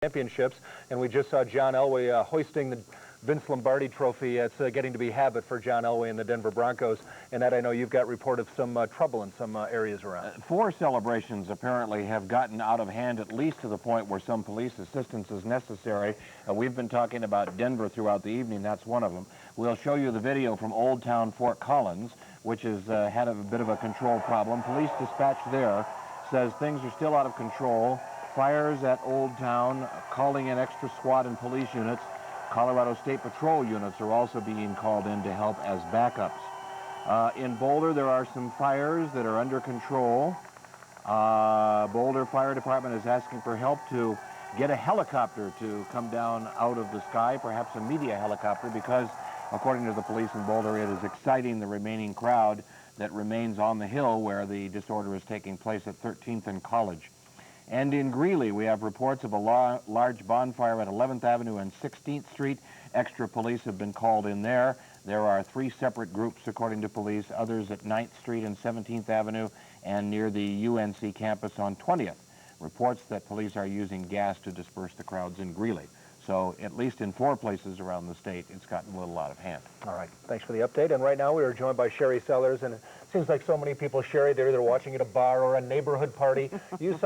Championships, and we just saw John Elway hoisting the Vince Lombardi Trophy. It's getting to be habit for John Elway and the Denver Broncos. And Ed, I know you've got report of some trouble in some areas around. 4 celebrations apparently have gotten out of hand, at least to the point where some police assistance is necessary. We've been talking about Denver throughout the evening. That's one of them. We'll show you the video from Old Town Fort Collins, which has had a bit of a control problem. Police dispatch there says things are still out of control. Fires at Old Town, calling in extra SWAT and police units. Colorado State Patrol units are also being called in to help as backups. In Boulder, there are some fires that are under control. Boulder Fire Department is asking for help to get a helicopter to come down out of the sky, perhaps a media helicopter, because, according to the police in Boulder, it is exciting the remaining crowd that remains on the hill where the disorder is taking place at 13th and College. And in Greeley, we have reports of a large bonfire at 11th Avenue and 16th Street. Extra police have been called in there. There are 3 separate groups, according to police, others at 9th Street and 17th Avenue and near the UNC campus on 20th. Reports that police are using gas to disperse the crowds in Greeley. So at least in 4 places around the state, it's gotten a little out of hand. All right. Thanks for the update. And right now we are joined by Sherry Sellers, and it seems like so many people, Sherry, they're either watching at a bar or a neighborhood party. You've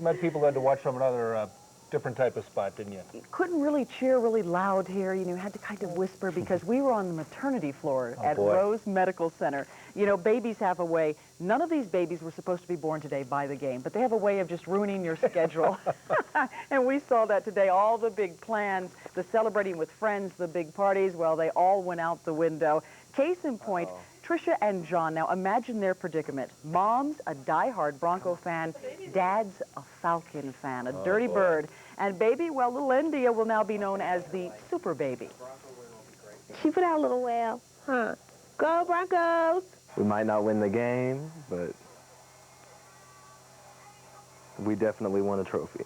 met people who had to watch from another different type of spot, didn't you? You couldn't really cheer really loud here. You had to kind of whisper because we were on the maternity floor at Rose Medical Center. You know, babies have a way. None of these babies were supposed to be born today by the game, but they have a way of just ruining your schedule. And we saw that today. All the big plans, the celebrating with friends, the big parties, well, they all went out the window. Case in point, Tricia and John. Now, imagine their predicament. Mom's a diehard Bronco fan. Dad's a Falcon fan, a dirty bird. And baby, well, little India will now be known as the super baby. She put out a little wail, huh? Go Broncos! We might not win the game, but we definitely won a trophy.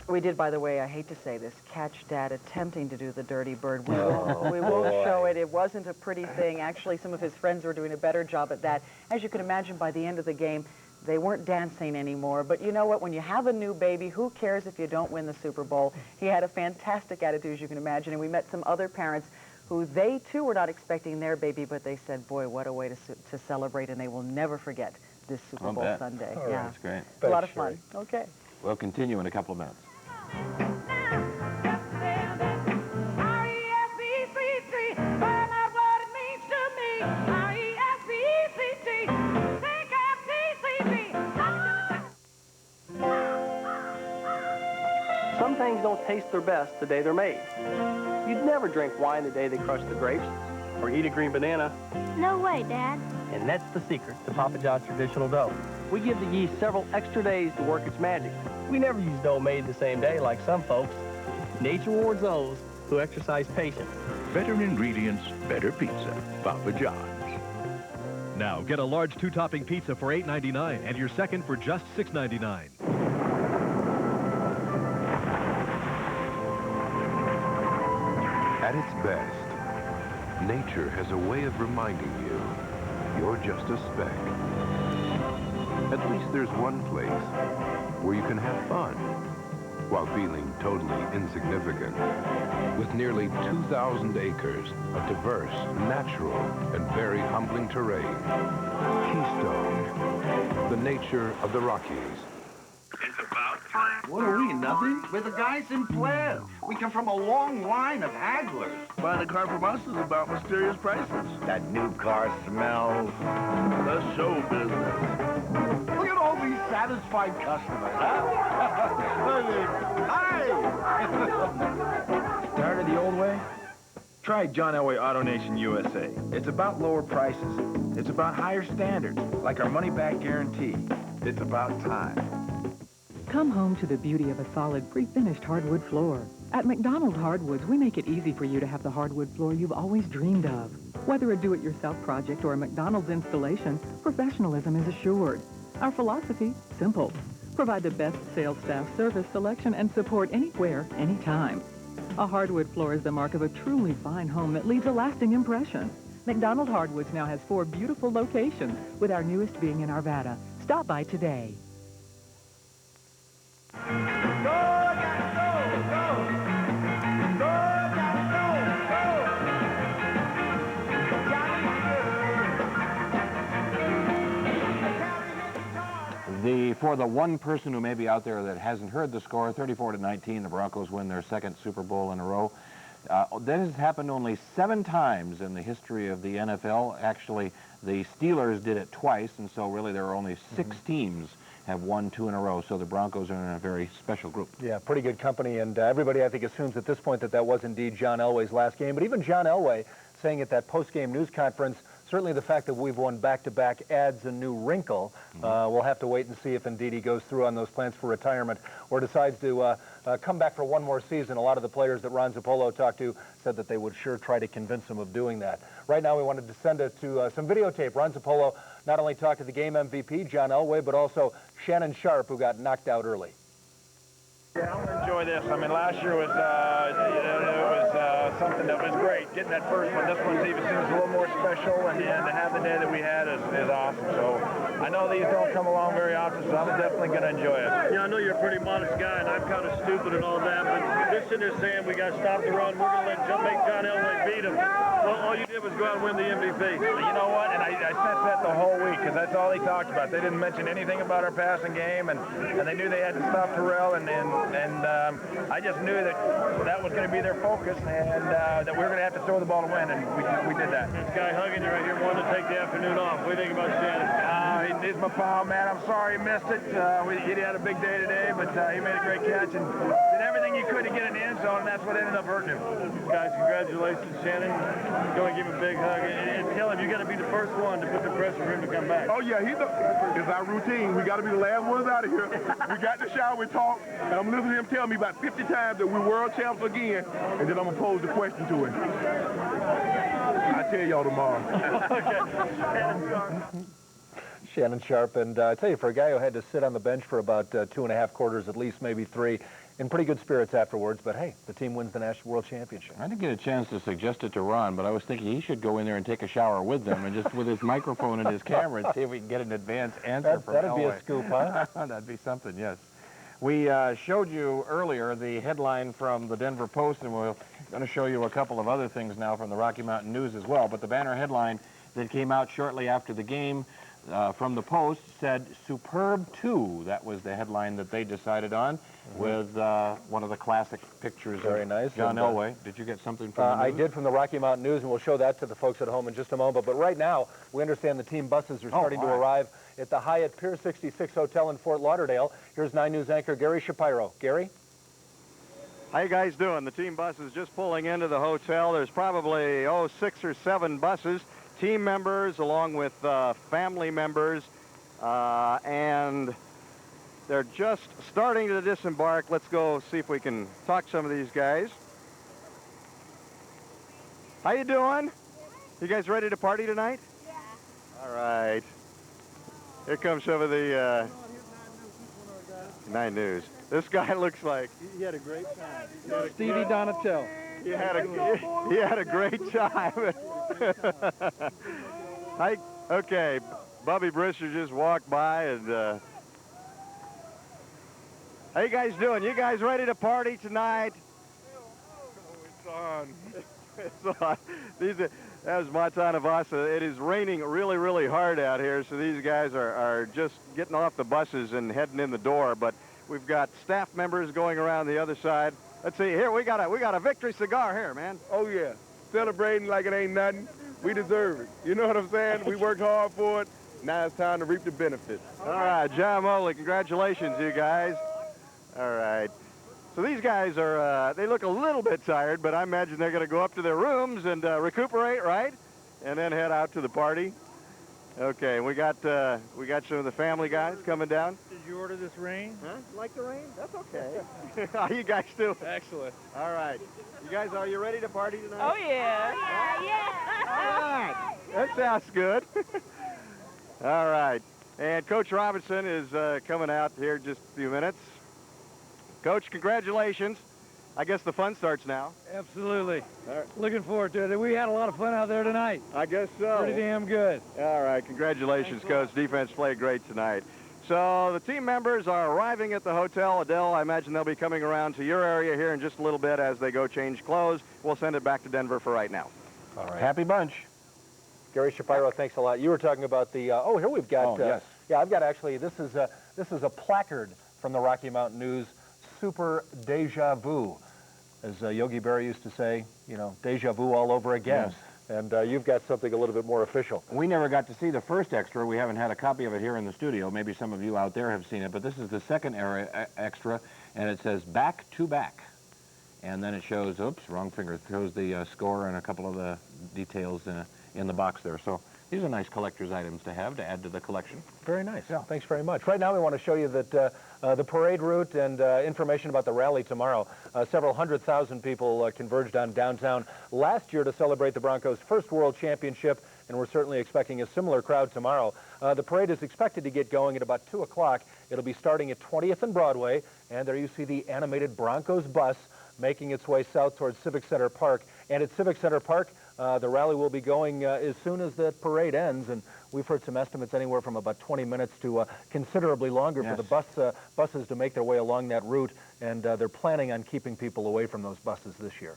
We did, by the way, I hate to say this, catch Dad attempting to do the dirty bird. We won't show it. It wasn't a pretty thing. Actually, some of his friends were doing a better job at that. As you can imagine, by the end of the game, they weren't dancing anymore. But you know what? When you have a new baby, who cares if you don't win the Super Bowl? He had a fantastic attitude, as you can imagine. And we met some other parents who they, too, were not expecting their baby, but they said, boy, what a way to celebrate, and they will never forget this Super Bowl Sunday. Right. Yeah, that's great. A lot of fun. Okay. We'll continue in a couple of minutes. Some things don't taste their best the day they're made. You'd never drink wine the day they crush the grapes, or eat a green banana. No way, Dad. And that's the secret to Papa John's traditional dough. We give the yeast several extra days to work its magic. We never use dough made the same day like some folks. Nature rewards those who exercise patience. Better ingredients, better pizza. Papa John's. Now get a large 2-topping pizza for $8.99 and your second for just $6.99. At its best, nature has a way of reminding you you're just a speck. At least there's one place where you can have fun while feeling totally insignificant. With nearly 2,000 acres of diverse, natural, and very humbling terrain, Keystone, the nature of the Rockies. What are we, nothing? We're the guys in Blair. We come from a long line of hagglers. Buying a car from us is about mysterious prices. That new car smells. The show business. Look at all these satisfied customers, huh? Hi! Tired of the old way? Try John Elway AutoNation USA. It's about lower prices. It's about higher standards, like our money-back guarantee. It's about time. Come home to the beauty of a solid, pre-finished hardwood floor. At McDonald Hardwoods, we make it easy for you to have the hardwood floor you've always dreamed of. Whether a do-it-yourself project or a McDonald's installation, professionalism is assured. Our philosophy, simple. Provide the best sales staff, service, selection, and support anywhere, anytime. A hardwood floor is the mark of a truly fine home that leaves a lasting impression. McDonald Hardwoods now has 4 beautiful locations, with our newest being in Arvada. Stop by today. Go, For the one person who may be out there that hasn't heard the score, 34-19, the Broncos win their second Super Bowl in a row. That has happened only 7 times in the history of the NFL. Actually, the Steelers did it twice, and so really there are only 6 teams have won 2 in a row, so the Broncos are in a very special group. Yeah, pretty good company, and everybody, I think, assumes at this point that that was indeed John Elway's last game. But even John Elway saying at that post-game news conference, certainly the fact that we've won back-to-back adds a new wrinkle. We'll have to wait and see if indeed he goes through on those plans for retirement or decides to come back for one more season. A lot of the players that Ron Zappolo talked to said that they would sure try to convince him of doing that. Right now, we wanted to send it to some videotape. Ron Zappolo not only talked to the game MVP, John Elway, but also Shannon Sharpe, who got knocked out early. Yeah, I'm going to enjoy this. I mean, last year was, something that was great, getting that first one. This one even seems a little more special, and to have the day that we had is awesome. So I know these don't come along very often, so I'm definitely going to enjoy it. Yeah, I know you're a pretty modest guy, and I'm kind of stupid and all that, but you're sitting there saying we got to stop the run. We're going to make John Elway beat him. Well, all you did was go out and win the MVP. You know what? And I sensed that the whole week, because that's all they talked about. They didn't mention anything about our passing game, and they knew they had to stop Terrell, and I just knew that was going to be their focus, and that we were going to have to throw the ball to win, and we did that. This guy hugging you right here wanted to take the afternoon off. What do you think about Shannon? He's my pal, man. I'm sorry he missed it. He had a big day today, but he made a great catch and did everything he could to get in the end zone, and that's what ended up hurting him. Guys, congratulations, Shannon. Go and give him a big hug and tell him you got to be the first one to put the pressure for him to come back. Oh, yeah, it's our routine. We got to be the last ones out of here. We got in the shower, we talk, and I'm listening to him tell me about 50 times that we're world champs again, and then I'm going to pose the question to him. I'll tell y'all tomorrow. Shannon Sharpe, and I tell you, for a guy who had to sit on the bench for about 2.5 quarters, at least maybe 3, in pretty good spirits afterwards, but hey, the team wins the National World Championship. I didn't get a chance to suggest it to Ron, but I was thinking he should go in there and take a shower with them and just with his microphone and his camera and see if we can get an advance answer from That'd be Elway. a scoop, huh? That'd be something, yes. We showed you earlier the headline from the Denver Post, and we're going to show you a couple of other things now from the Rocky Mountain News as well. But the banner headline that came out shortly after the game from the Post said, "Superb 2." That was the headline that they decided on, with one of the classic pictures of John Elway. Did you get something from the news? I did, from the Rocky Mountain News, and we'll show that to the folks at home in just a moment. But right now, we understand the team buses are starting to arrive at the Hyatt Pier 66 Hotel in Fort Lauderdale. Here's 9 News anchor Gary Shapiro. Gary? How you guys doing? The team bus is just pulling into the hotel. There's probably, 6 or 7 buses, team members along with family members, and they're just starting to disembark. Let's go see if we can talk to some of these guys. How you doing? You guys ready to party tonight? Yeah. All right. Here comes some of the 9 News. This guy looks like he had a great time. Stevie Donatel. He had a great time. Okay, Bubby Brister just walked by, and how you guys doing? You guys ready to party tonight? It's on. It's on. That was Montana Vasa. It is raining really, really hard out here, so these guys are just getting off the buses and heading in the door. But we've got staff members going around the other side. Let's see here. We got a victory cigar here, man. Oh yeah, celebrating like it ain't nothing. We deserve it. You know what I'm saying? We worked hard for it. Now it's time to reap the benefits. All right, John Moley, congratulations, you guys. All right. So these guys are, they look a little bit tired, but I imagine they're going to go up to their rooms and recuperate, right? And then head out to the party. Okay, we got some of the family guys coming down. Did you order this rain? Huh? Like the rain? That's okay. How you guys doing? Excellent. All right. You guys, are you ready to party tonight? Oh, yeah. Yeah. All right. That sounds good. All right. And Coach Robinson is coming out here in just a few minutes. Coach, congratulations. I guess the fun starts now. Absolutely. Looking forward to it. We had a lot of fun out there tonight. I guess so. Pretty damn good. All right. Congratulations, Coach. Defense played great tonight. So the team members are arriving at the Hotel Adele. I imagine they'll be coming around to your area here in just a little bit as they go change clothes. We'll send it back to Denver for right now. All right. Happy bunch. Gary Shapiro, thanks a lot. You were talking about the, here we've got, yes. yeah, I've got actually, this is This is a placard from the Rocky Mountain News, Super Deja Vu. As Yogi Berra used to say, you know, deja vu all over again. Yes. And you've got something a little bit more official. We never got to see the first extra. We haven't had a copy of it here in the studio. Maybe some of you out there have seen it, but this is the second extra, and it says back to back. And then it shows, oops, wrong finger. It shows the score and a couple of the details in the box there. So these are nice collector's items to have to add to the collection. Very nice. Yeah. Thanks very much. Right now we want to show you that the parade route and information about the rally tomorrow. Several 100,000 people converged on downtown last year to celebrate the Broncos' first World Championship, and we're certainly expecting a similar crowd tomorrow. The parade is expected to get going at about 2 o'clock. It'll be starting at 20th and Broadway, and there you see the animated Broncos bus making its way south towards Civic Center Park. And at Civic Center Park, the rally will be going as soon as the parade ends, and we've heard some estimates anywhere from about 20 minutes to considerably longer for the buses to make their way along that route, and they're planning on keeping people away from those buses this year.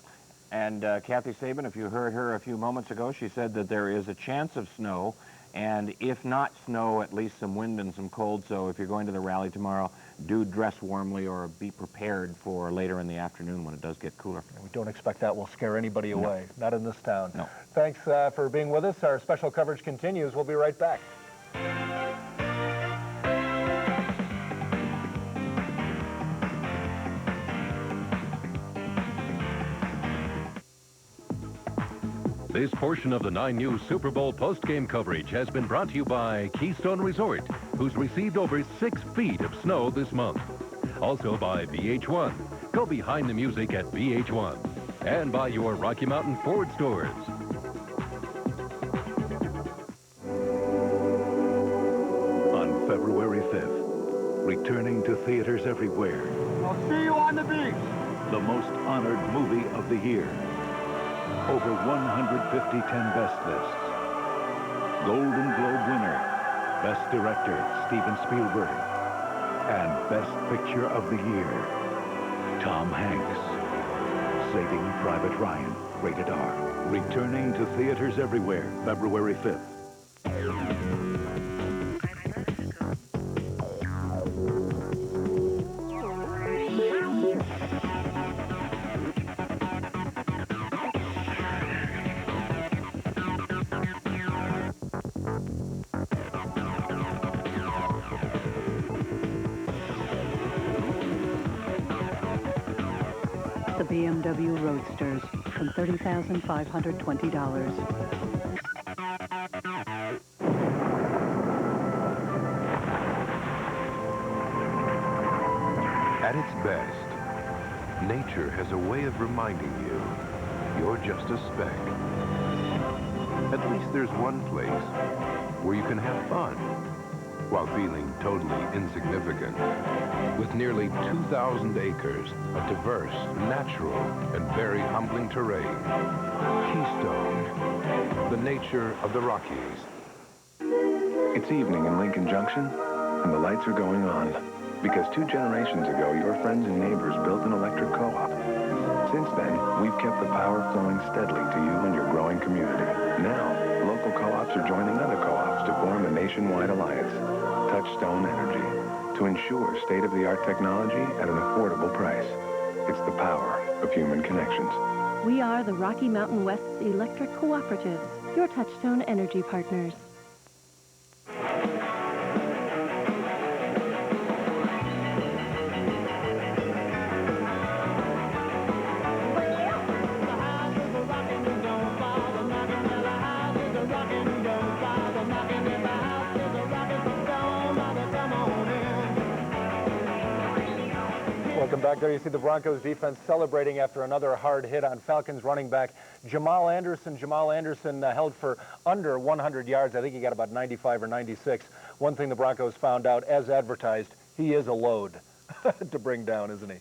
And Kathy Sabin, if you heard her a few moments ago, she said that there is a chance of snow, and if not snow, at least some wind and some cold. So if you're going to the rally tomorrow, do dress warmly or be prepared for later in the afternoon when it does get cooler. And we don't expect that will scare anybody away, not in this town. No. Thanks for being with us. Our special coverage continues. We'll be right back. This portion of the 9 News Super Bowl postgame coverage has been brought to you by Keystone Resort, who's received over 6 feet of snow this month. Also by VH1. Go behind the music at VH1. And by your Rocky Mountain Ford stores. On February 5th, returning to theaters everywhere. I'll see you on the beach. The most honored movie of the year. Over 150 10 Best lists. Golden Globe winner, Best Director, Steven Spielberg. And Best Picture of the Year, Tom Hanks. Saving Private Ryan, rated R. Returning to theaters everywhere, February 5th. The BMW Roadsters from $30,520. At its best, nature has a way of reminding you you're just a speck. At least there's one place where you can have fun while feeling totally insignificant. With nearly 2,000 acres of diverse, natural, and very humbling terrain. Keystone, the nature of the Rockies. It's evening in Lincoln Junction, and the lights are going on. Because 2 generations ago, your friends and neighbors built an electric co-op. Since then, we've kept the power flowing steadily to you and your growing community. Now, local co-ops are joining other co-ops to form a nationwide alliance, Touchstone Energy, to ensure state-of-the-art technology at an affordable price. It's the power of human connections. We are the Rocky Mountain West's electric cooperatives, your Touchstone Energy partners. Welcome back. There you see the Broncos defense celebrating after another hard hit on Falcons running back Jamal Anderson. Jamal Anderson held for under 100 yards. I think he got about 95 or 96. One thing the Broncos found out, as advertised, he is a load to bring down, isn't he?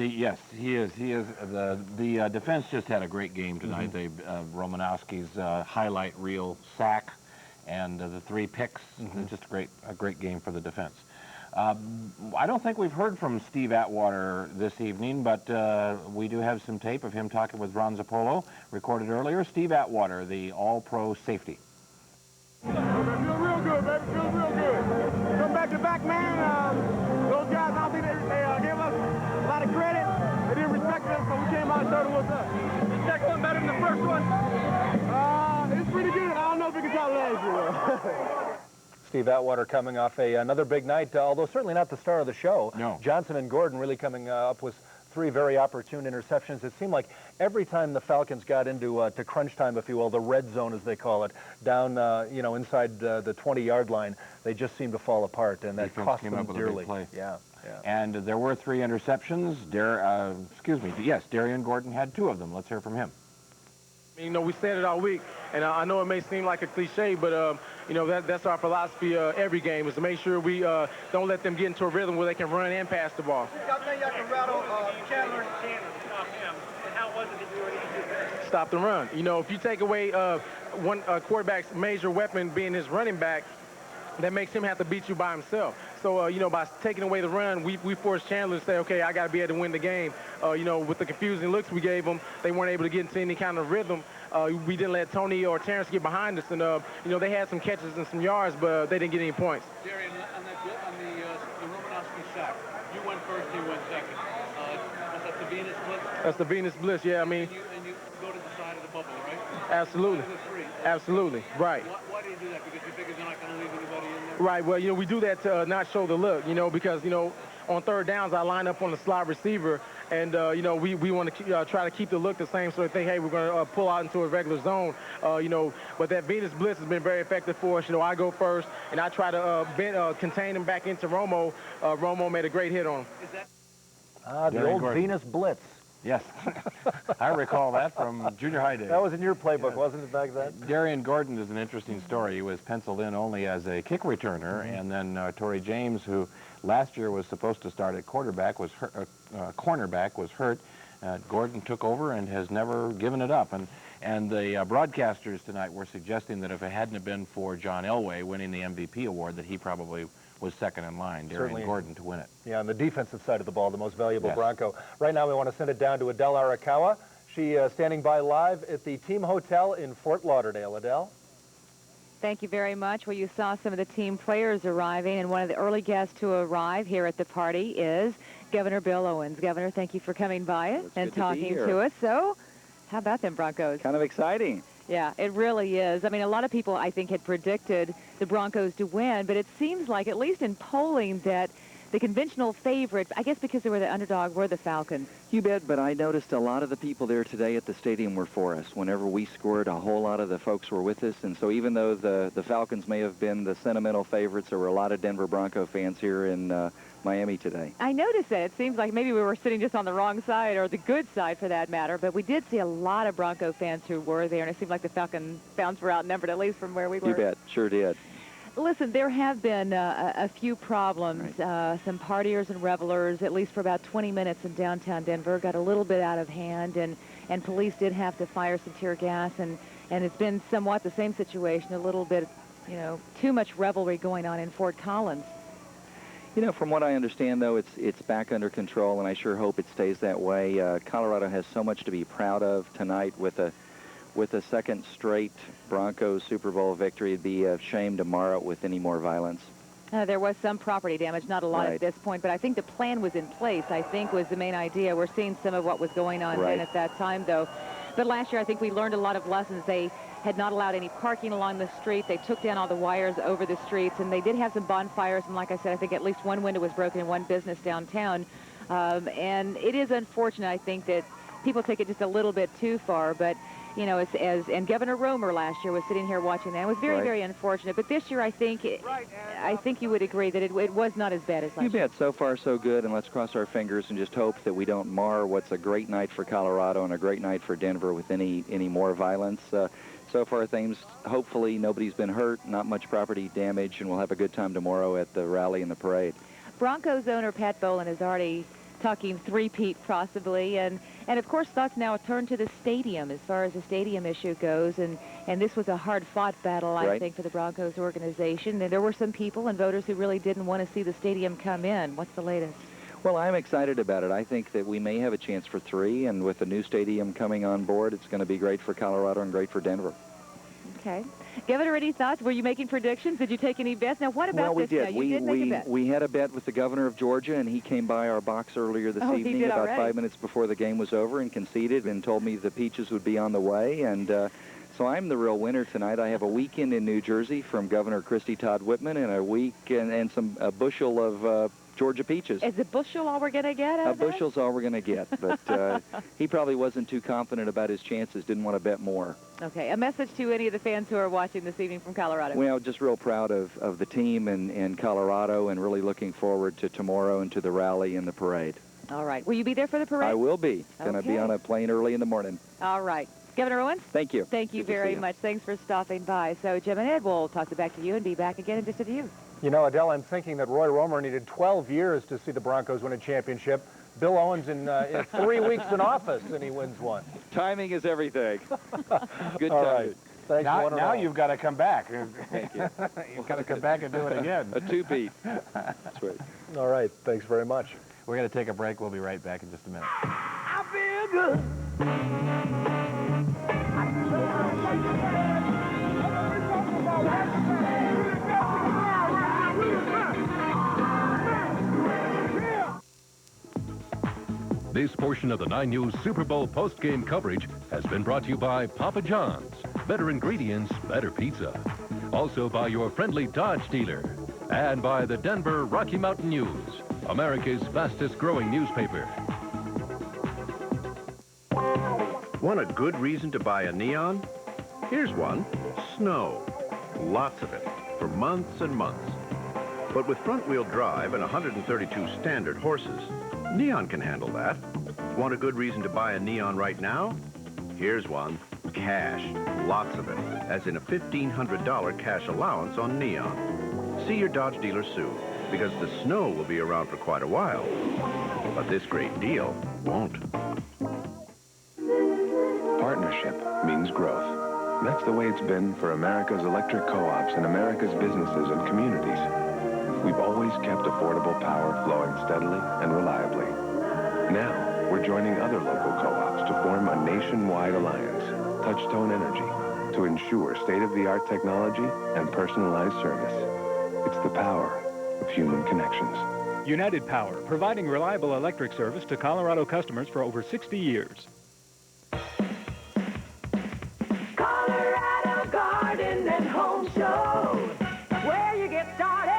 Yes, he is. He is. The defense just had a great game tonight. Romanowski's highlight reel sack and the 3 picks. Just a great game for the defense. I don't think we've heard from Steve Atwater this evening, but we do have some tape of him talking with Ron Zappolo, recorded earlier. Steve Atwater, the all-pro safety. Feels real good, baby. Feels real good. Come back to back, man. Minnesota, what's up? The second one better than the first one? It's pretty good. I don't know if we can top last year. Steve Atwater coming off another big night, although certainly not the star of the show. No. Johnson and Gordon really coming up with 3 very opportune interceptions. It seemed like every time the Falcons got into to crunch time, if you will, the red zone as they call it, down inside the 20-yard line, they just seemed to fall apart, and that Defense cost came them up with a dearly. big play. Yeah. And there were 3 interceptions. Darian Gordon had 2 of them. Let's hear from him. You know, we said it all week, and I know it may seem like a cliche, but, you know, that's our philosophy every game, is to make sure we don't let them get into a rhythm where they can run and pass the ball. Y'all think y'all can rattle Chandler to stop him, and how was it that you were able to do that? Stop the run. You know, if you take away one quarterback's major weapon being his running back, that makes him have to beat you by himself. So, you know, by taking away the run, we forced Chandler to say, okay, I got to be able to win the game. You know, with the confusing looks we gave them, they weren't able to get into any kind of rhythm. We didn't let Tony or Terrence get behind us, and, you know, they had some catches and some yards, but they didn't get any points. Darian, on the Romanowski sack, you went first, he went second. Was that the Venus Blitz? That's the Venus Blitz, yeah, I mean. And you go to the side of the bubble, right? Absolutely. Absolutely, right. Why do you do that? Because you figure they're not going to leave anybody in there? Right, well, you know, we do that to not show the look, you know, because, you know, on third downs, I line up on the slot receiver, and, you know, we want to try to keep the look the same so they think, hey, we're going to pull out into a regular zone, you know, but that Venus Blitz has been very effective for us. You know, I go first, and I try to contain him back into Romo. Romo made a great hit on him. The old Venus Blitz. Yes. I recall that from junior high days. That was in your playbook, wasn't it, back then? Darian Gordon is an interesting story. He was penciled in only as a kick returner, and then Torrey James, who last year was supposed to start at quarterback, was hurt, cornerback, was hurt. Gordon took over and has never given it up. And the broadcasters tonight were suggesting that if it hadn't have been for John Elway winning the MVP award, that he probably was second in line, Darian Gordon, to win it. Yeah, on the defensive side of the ball, the most valuable Bronco. Right now, we want to send it down to Adele Arakawa. She standing by live at the Team Hotel in Fort Lauderdale. Adele? Thank you very much. Well, you saw some of the team players arriving, and one of the early guests to arrive here at the party is Governor Bill Owens. Governor, thank you for coming by and talking to us. So, how about them Broncos? Kind of exciting. Yeah, it really is. I mean, a lot of people, I think, had predicted the Broncos to win, but it seems like, at least in polling, that the conventional favorite, I guess because they were the underdog, were the Falcons. You bet, but I noticed a lot of the people there today at the stadium were for us. Whenever we scored, a whole lot of the folks were with us, and so even though the Falcons may have been the sentimental favorites, there were a lot of Denver Bronco fans here in Miami today. I noticed that. It seems like maybe we were sitting just on the wrong side, or the good side for that matter, but we did see a lot of Bronco fans who were there, and it seemed like the Falcon fans were outnumbered, at least from where we were. You bet, sure did. Listen, there have been a few problems. Some partiers and revelers, at least for about 20 minutes in downtown Denver, got a little bit out of hand, and police did have to fire some tear gas, and it's been somewhat the same situation, a little bit, you know, too much revelry going on in Fort Collins. You know, from what I understand, though, it's back under control, and I sure hope it stays that way. Colorado has so much to be proud of tonight with a second straight Broncos Super Bowl victory. It'd be a shame tomorrow with any more violence. There was some property damage, not a lot at this point, but I think the plan was in place, I think, was the main idea. We're seeing some of what was going on then at that time, though. But last year, I think we learned a lot of lessons. They had not allowed any parking along the street. They took down all the wires over the streets, and they did have some bonfires. And like I said, I think at least one window was broken in one business downtown. And it is unfortunate, I think, that people take it just a little bit too far. But, you know, and Governor Romer last year was sitting here watching that. It was very, very unfortunate. But this year, I think you would agree that it was not as bad as last year. You bet. So far, so good. And let's cross our fingers and just hope that we don't mar what's a great night for Colorado and a great night for Denver with any more violence. So far, things, hopefully, nobody's been hurt, not much property damage, and we'll have a good time tomorrow at the rally and the parade. Broncos owner Pat Bowlen is already talking three-peat possibly, and of course thoughts now turn to the stadium as far as the stadium issue goes, and this was a hard-fought battle, I think, for the Broncos organization. And there were some people and voters who really didn't want to see the stadium come in. What's the latest? Well, I'm excited about it. I think that we may have a chance for 3, and with the new stadium coming on board, it's going to be great for Colorado and great for Denver. Okay. Governor, any thoughts? Were you making predictions? Did you take any bets? Now, what about well, we this? did. You did make a bet. We had a bet with the governor of Georgia, and he came by our box earlier this evening he did about already. 5 minutes before the game was over and conceded and told me the Peaches would be on the way. And so I'm the real winner tonight. I have a weekend in New Jersey from Governor Christie Todd Whitman and a bushel of Georgia peaches. Is a bushel all we're going to get out of that? A bushel's all we're going to get, but he probably wasn't too confident about his chances, didn't want to bet more. Okay, a message to any of the fans who are watching this evening from Colorado. Well, just real proud of the team in Colorado and really looking forward to tomorrow and to the rally and the parade. All right. Will you be there for the parade? I will be. Going to be on a plane early in the morning. All right. Governor Owens? Thank you. Thank you very much. Thanks for stopping by. So, Jim and Ed, we'll toss it back to you and be back again in just a few. You know, Adele, I'm thinking that Roy Romer needed 12 years to see the Broncos win a championship. Bill Owens in 3 weeks in office, and he wins one. Timing is everything. Good All timing. right. Thanks, now you've got to come back. Thank you. You've got to come back and do it again. A two-peat. That's right. All right. Thanks very much. We're going to take a break. We'll be right back in just a minute. I feel good. This portion of the 9 News Super Bowl postgame coverage has been brought to you by Papa John's. Better ingredients, better pizza. Also by your friendly Dodge dealer. And by the Denver Rocky Mountain News, America's fastest growing newspaper. Want a good reason to buy a neon? Here's one. Snow. Lots of it. For months and months. But with front-wheel drive and 132 standard horses, neon can handle that. Want a good reason to buy a neon right now? Here's one. Cash. Lots of it. As in a $1,500 cash allowance on neon. See your Dodge dealer soon, because the snow will be around for quite a while. But this great deal won't. Partnership means growth. That's the way it's been for America's electric co-ops and America's businesses and communities. We've always kept affordable power flowing steadily and reliably. Now, we're joining other local co-ops to form a nationwide alliance, Touchstone Energy, to ensure state-of-the-art technology and personalized service. It's the power of human connections. United Power, providing reliable electric service to Colorado customers for over 60 years. Colorado Garden and Home Show, where you get started.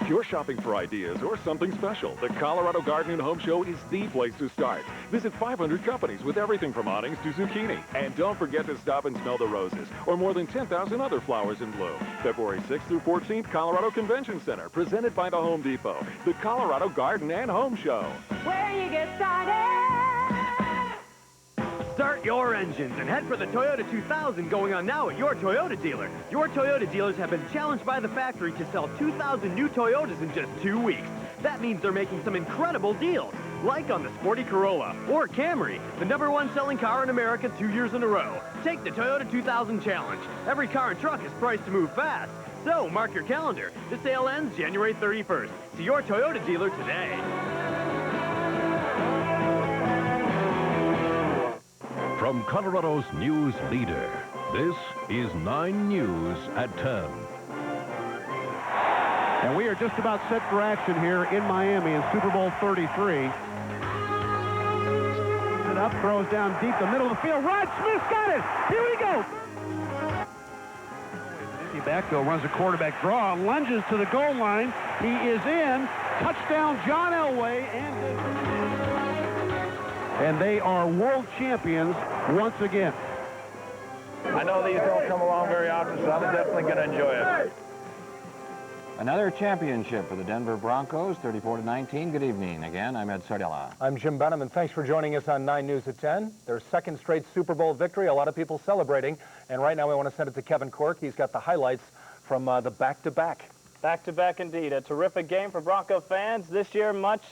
If you're shopping for ideas or something special, the Colorado Garden and Home Show is the place to start. Visit 500 companies with everything from awnings to zucchini. And don't forget to stop and smell the roses, or more than 10,000 other flowers in bloom. February 6th through 14th, Colorado Convention Center, presented by the Home Depot. The Colorado Garden and Home Show. Where you get started. Start your engines and head for the Toyota 2000 going on now at your Toyota dealer. Your Toyota dealers have been challenged by the factory to sell 2,000 new Toyotas in just 2 weeks. That means they're making some incredible deals, like on the sporty Corolla or Camry, the #1 selling car in America 2 years in a row. Take the Toyota 2000 challenge. Every car and truck is priced to move fast. So mark your calendar. The sale ends January 31st. See your Toyota dealer today. From Colorado's news leader, this is 9 News at 10. And we are just about set for action here in Miami in Super Bowl 33. And up, throws down deep the middle of the field. Rod Smith's got it. Here we go. Backfield runs a quarterback draw, lunges to the goal line. He is in. Touchdown, John Elway, and they are world champions once again. I know these don't come along very often, so I'm definitely going to enjoy it. Another championship for the Denver Broncos, 34-19. Good evening. Again, I'm Ed Sardella. I'm Jim Benham, and thanks for joining us on 9 News at 10. Their second straight Super Bowl victory. A lot of people celebrating. And right now we want to send it to Kevin Cork. He's got the highlights from the back-to-back. Back-to-back indeed. A terrific game for Bronco fans. This year, much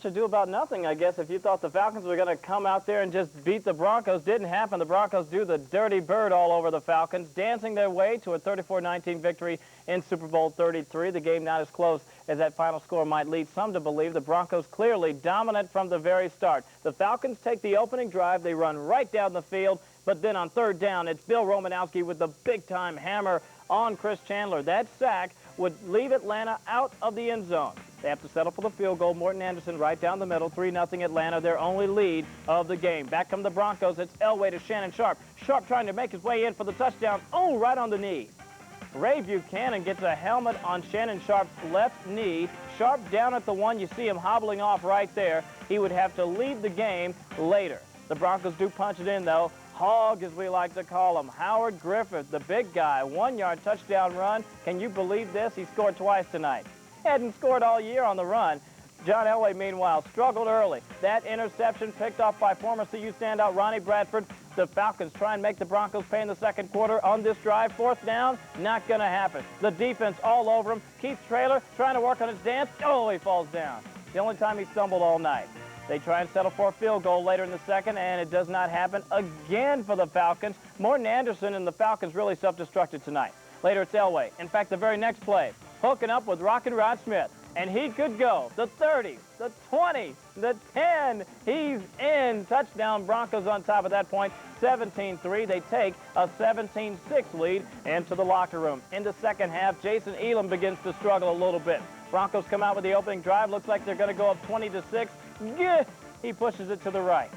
ado about nothing, I guess. If you thought the Falcons were going to come out there and just beat the Broncos, didn't happen. The Broncos do the dirty bird all over the Falcons, dancing their way to a 34-19 victory in Super Bowl 33. The game not as close as that final score might lead some to believe. The Broncos clearly dominant from the very start. The Falcons take the opening drive. They run right down the field, but But then on third down, it's Bill Romanowski with the big-time hammer on Chris Chandler. That sack would leave Atlanta out of the end zone. They have to settle for the field goal. Morton Anderson right down the middle, 3-0 Atlanta, their only lead of the game. Back come the Broncos. It's Elway to Shannon Sharp. Sharp trying to make his way in for the touchdown. Oh, right on the knee. Ray Buchanan gets a helmet on Shannon Sharp's left knee. Sharp down at the one. You see him hobbling off right there. He would have to leave the game later. The Broncos do punch it in, though. Hog, as we like to call him, Howard Griffith, the big guy, 1-yard touchdown run. Can you believe this? He scored twice tonight. Hadn't scored all year on the run. John Elway, meanwhile, struggled early. That interception picked off by former CU standout Ronnie Bradford. The Falcons try and make the Broncos pay in the second quarter on this drive. Fourth down, not going to happen. The defense all over him. Keith Traylor trying to work on his dance. Oh, he falls down. The only time he stumbled all night. They try and settle for a field goal later in the second, and it does not happen again for the Falcons. Morton Anderson and the Falcons really self-destructed tonight. Later, it's Elway. In fact, the very next play, hooking up with Rockin' Rod Smith. And he could go. The 30, the 20, the 10. He's in. Touchdown Broncos on top at that point. 17-3. They take a 17-6 lead into the locker room. In the second half, Jason Elam begins to struggle a little bit. Broncos come out with the opening drive. Looks like they're going to go up 20-6. He pushes it to the right.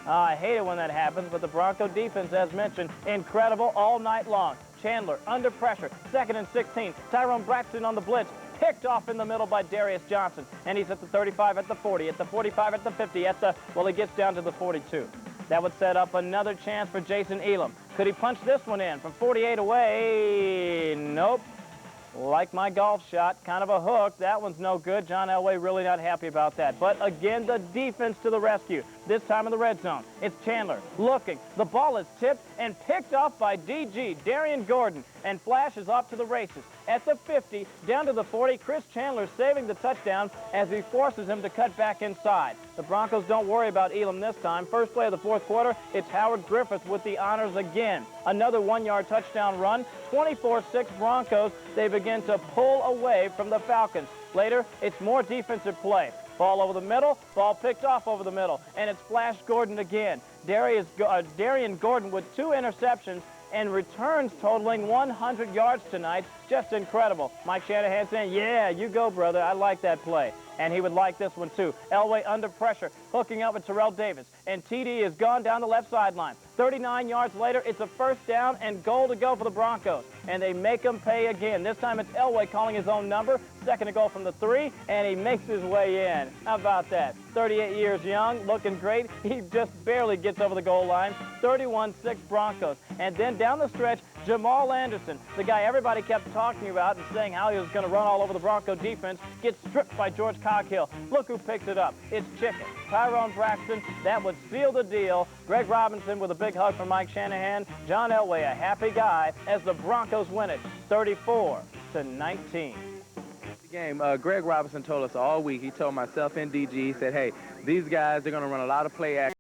I hate it when that happens, but the Bronco defense, as mentioned, incredible all night long. Chandler under pressure. 2nd and 16. Tyrone Braxton on the blitz. Picked off in the middle by Darius Johnson. And he's at the 35, at the 40, at the 45, at the 50, at the, well, he gets down to the 42. That would set up another chance for Jason Elam. Could he punch this one in from 48 away? Nope. Like my golf shot, kind of a hook. That one's no good. John Elway really not happy about that. But again, the defense to the rescue. This time in the red zone. It's Chandler looking. The ball is tipped and picked off by DG, Darian Gordon, and flashes off to the races. At the 50, down to the 40, Chris Chandler saving the touchdown as he forces him to cut back inside. The Broncos don't worry about Elam this time. First play of the fourth quarter, it's Howard Griffith with the honors again. Another 1-yard touchdown run, 24-6 Broncos. They begin to pull away from the Falcons. Later, it's more defensive play. Ball over the middle, ball picked off over the middle, and it's Flash Gordon again. Darian Gordon with 2 interceptions and returns totaling 100 yards tonight. Just incredible. Mike Shanahan saying, yeah, you go, brother. I like that play. And he would like this one, too. Elway under pressure, hooking up with Terrell Davis. And TD is gone down the left sideline. 39 yards later, it's a first down and goal to go for the Broncos. And they make them pay again. This time it's Elway calling his own number. Second to go from the 3, and he makes his way in. How about that? 38 years young, looking great. He just barely gets over the goal line. 31-6 Broncos. And then down the stretch, Jamal Anderson, the guy everybody kept talking about and saying how he was going to run all over the Bronco defense, gets stripped by George Coghill. Look who picks it up. It's Chicken. Tyrone Braxton. That would seal the deal. Greg Robinson with a big hug from Mike Shanahan. John Elway, a happy guy, as the Broncos win it 34-19. Game. Greg Robinson told us all week, he told myself and DG, he said, hey, these guys, they're going to run a lot of play action.